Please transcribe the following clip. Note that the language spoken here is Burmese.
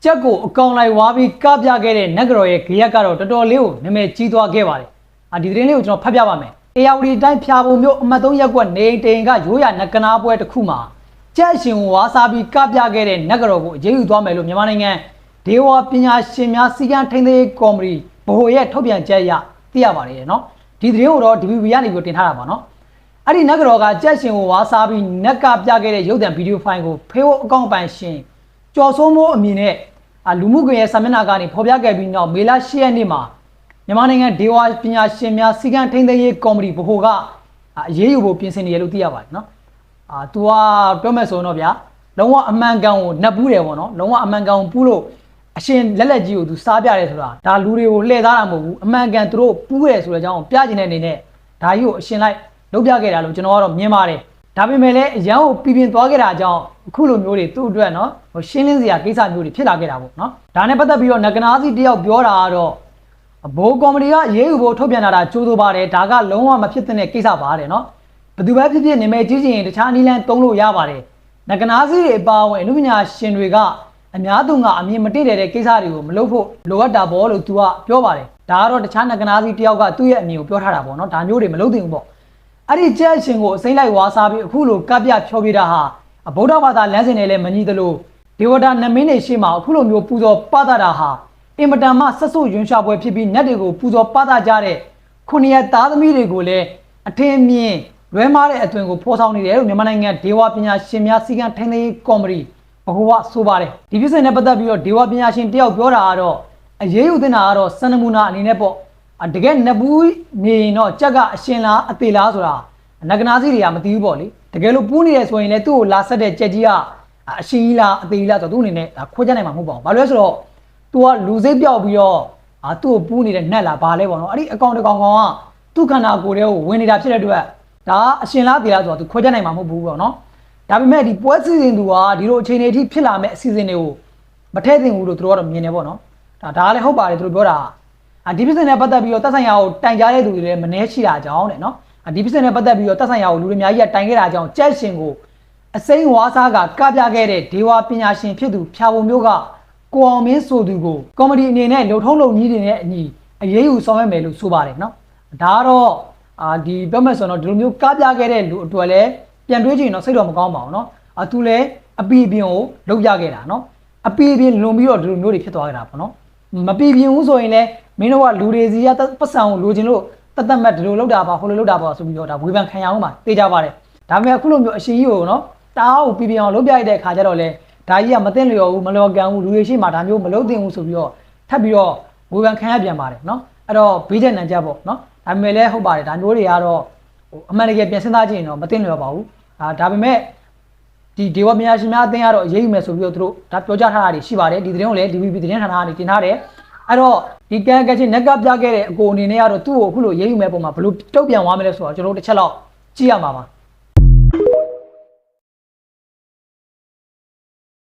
ကြက်ကိုအကောင်လိုက်ဝါပြီးကပြခဲ့တဲ့နက်ကြော်ရဲ့ဂရက်ကတော့တော်တော်လေးကိုနာမည်ကြီးသွားခဲ့ပါတယ်ဒီသတင်းလေးကိုကျွန်တော်ဖတ်ပြပါမယ်အေယာဝတီတိုင်းဖျာပုံမြို့အမှတ်3ရပ်ကွက်နေတိန်ကရိုးရနကနာပွဲတစ်ခုမှာကြက်ရှင်ဝါစားပြီးကပြခဲ့တဲ့နက်ကြော်ကိုအရေးယူသွားမယ်လို့မြန်မာနိုင်ငံဒေဝပညာရှင်များစီကံထိန်းသိမ်းကော်မတီဗဟိုရဲ့ထုတ်ပြန်ချက်အရသိရပါတယ်နော်ဒီသတင်းကိုတော့ DVB ကနေပြီးတင်ထားတာပါနော်အဲ့ဒီနက်ကြော်ကကြက်ရှင်ကိုဝါစားပြီးနက်ကပြခဲ့တဲ့ရုပ်သံဗီဒီယိုဖိုင်ကိုဖေးဖို့အကောင့်ပိုင်ရှင်ကျော်စိုးမိုးအမည်နဲ့လူမှုကွန်ရက်စာမျက်နှာကနေဖော်ပြခဲ့ပြီးနောက်မေလ10ရက်နေ့မှာမြန်မာနိုင်ငံဒေဝပညာရှင်များစီကံထိန်းသိမ်းရေးကော်မတီဗဟိုကအရေးယူဖို့ပြင်ဆင်နေရလို့သိရပါတယ်နော်သူကပြောမယ်ဆိုတော့ဗျာလုံးဝအမှန်ကန်ကိုနှက်ပူးတယ်ပေါ့နော်လုံးဝအမှန်ကန်ကိုပူးလို့အရှင်လက်လက်ကြီးကိုသူစားပြတယ်ဆိုတာဒါလူတွေကိုလှည့်သားတာမဟုတ်ဘူးအမှန်ကန်သူတို့ပူးရဲဆိုတဲ့အကြောင်းကိုပြချင်တဲ့အနေနဲ့ဒါကြီးကိုအရှင်လိုက်လုပ်ပြခဲ့တာလို့ကျွန်တော်ကတော့မြင်ပါတယ်ဒါပေမဲ့လည်းအရန်ကိုပြင်းသွားခဲ့တာကြောင့်အခုလိုမျိုးတွေသူ့အတွက်နော်ရှင်းလင်းစရာကိစ္စမျိုးတွေဖြစ်လာခဲ့တာပေါ့နော်ဒါနဲ့ပတ်သက်ပြီးတော့နဂနာစီတယောက်ပြောတာကတော့ဘိုးကော်မတီကရေးယူဖို့ထုတ်ပြန်လာတာကြိုးဆိုပါတယ်ဒါကလုံးဝမဖြစ်တဲ့ကိစ္စပါတဲ့နော်ဘယ်သူပဲဖြစ်ဖြစ်နာမည်ကြီးချင်ရင်တခြားနည်းလမ်းသုံးလို့ရပါတယ်နဂနာစီတွေအပါအဝင်အမှုပညာရှင်တွေကအများသူကအမြင်မတည့်တဲ့ကိစ္စတွေကိုမလုပ်ဖို့လိုအပ်တာပေါ့လို့သူကပြောပါတယ်ဒါကတော့တခြားနဂနာစီတယောက်ကသူ့ရဲ့အမြင်ကိုပြောထားတာပေါ့နော်ဒါမျိုးတွေမလုပ်သင့်ဘူးပေါ့အဲ့ဒီကြက်ရှင်ကိုအစိမ့်လိုက်ဝါစားပြီးအခုလိုကပြဖြောပြတာဟာဗုဒ္ဓဘာသာလမ်းစဉ်နဲ့လည်းမညီသလိုဒေဝတာနမင်းတွေရှေ့မှာအခုလိုမျိုးပူဇော်ပသတာဟာအင်မတန်မှဆက်ဆုပ်ရွံ့ရှာပွဲဖြစ်ပြီးနတ်တွေကိုပူဇော်ပသကြတဲ့ခုနှစ်ရက်သားသမီးတွေကိုလည်းအထင်မြင်လွဲမားတဲ့အသွင်ကိုဖော်ဆောင်နေတယ်လို့မြန်မာနိုင်ငံဒေဝပညာရှင်များစီကံထိန်းသိမ်းကော်မတီဘဟိုကဆိုပါတယ်ဒီပြဿနာနဲ့ပတ်သက်ပြီးတော့ဒေဝပညာရှင်တယောက်ပြောတာကတော့အရေးယူတင်တာကတော့စံနမူနာအနေနဲ့ပေါ့တကယ်နဘူးနေရင်တော့ကြက်ကအရှင်လားအသေးလားဆိုတာနဂနာစီတွေကမသိဘူးပေါ့လေတကယ်လို့ပူးနေတယ်ဆိုရင်လည်းသူ့ကိုလာဆက်တဲ့ကြက်ကြီးကအရှင်ကြီးလားအသေးလားဆိုတော့သူ့အနေနဲ့ခွဲခြားနိုင်မှာမဟုတ်ပါဘူးဘာလို့လဲဆိုတော့သူကလူစိတ်ပြောက်ပြီးတော့သူ့ကိုပူးနေတဲ့နှက်လားဘာလဲပေါ့နော်အဲ့ဒီအကောင်တကောင်ကောင်ကသူ့ခန္ဓာကိုယ်ထဲကိုဝင်နေတာဖြစ်တဲ့အတွက်ဒါအရှင်လားသေးလားဆိုတော့သူခွဲခြားနိုင်မှာမဟုတ်ဘူးပေါ့နော်ဒါပေမဲ့ဒီပွဲစီစဉ်သူကဒီလိုအခြေအနေအထိဖြစ်လာမဲ့အစီအစဉ်တွေကိုမထည့်သင့်ဘူးလို့သူတို့ကတော့မြင်နေပေါ့နော်ဒါလည်းဟုတ်ပါတယ်သူတို့ပြောတာဒီပြဿနာနဲ့ပတ်သက်ပြီးတော့တက်ဆိုင်ရာကိုတိုင်ကြားတဲ့သူတွေလည်းမနှဲရှိတာကြောင်းတဲ့နော်ဒီပြဿနာနဲ့ပတ်သက်ပြီးတော့တက်ဆိုင်ရာကိုလူတွေအများကြီးကတိုင်ခဲ့တာကြောင့်ကြက်ရှင်ကိုအစိမ်းဝါးစားကကပြခဲ့တဲ့ဒေဝပညာရှင်ဖြစ်သူဖျာပုံမျိုးကကိုအောင်မင်းဆိုသူကိုကော်မတီအနေနဲ့လှုပ်ထုံးလုပ်နည်းတွေနဲ့အညီအရေးယူဆောင်ရွက်မယ်လို့ဆိုပါတယ်နော်ဒါကတော့ဒီပြောမယ်ဆိုတော့ဒီလိုမျိုးကပြခဲ့တဲ့လူအတွက်လည်းပြန်တွေးကြည့်ရင်တော့စိတ်တော့မကောင်းပါဘူးနော်သူလည်းအပီပြင်းကိုလုပ်ရခဲ့တာနော်အပီပြင်းလွန်ပြီးတော့ဒီလိုမျိုးတွေဖြစ်သွားခဲ့တာပေါ့နော်မပီပြင်းဘူးဆိုရင်လည်းမင်းတို့ကလူတွေစီကပတ်စံကိုလိုချင်လို့တတ်မှတ်ဒီလိုလုပ်တာပါဟိုလိုလုပ်တာပါဆိုပြီးတော့ဒါဝေဖန်ခံရအောင်ပါသိကြပါတယ်ဒါပေမဲ့အခုလိုမျိုးအရှိကြီးကိုနော်တအားကိုပြပြအောင်လုပ်ပြရတဲ့ခါကျတော့လေဒါကြီးကမသိလျော်ဘူးမလော်ကန်ဘူးလူတွေရှိမှဒါမျိုးမလုပ်သင့်ဘူးဆိုပြီးတော့ထပ်ပြီးတော့ဝေဖန်ခံရပြန်ပါတယ်နော်အဲ့တော့ဘေးကျနံကြပေါ့နော်ဒါပေမဲ့လည်းဟုတ်ပါတယ်ဒါမျိုးတွေကတော့အမှန်တကယ်ပြန်စဉ်းစားကြည့်ရင်တော့မသိလျော်ပါဘူးဒါပေမဲ့ဒီဒေဝပညာရှင်များအသင်းကတော့အရေးယူမယ်ဆိုပြီးတော့သူတို့ဒါပြောကြားထားတာတွေရှိပါတယ်ဒီသတင်းကိုလည်း DVB သတင်းဌာနကနေတင်ထားတယ်အဲ့တော့ဒီကံကချင်းနက်ကပြခဲ့တဲ့အကိုအနေနဲ့ကတော့သူ့ကိုအခုလိုရေးယူမဲ့ပုံမှာဘယ်လိုတုတ်ပြန်သွားမလဲဆိုတော့ကျွန်တော်တို့တစ်ချက်လောက်ကြည့်ရမှာပါ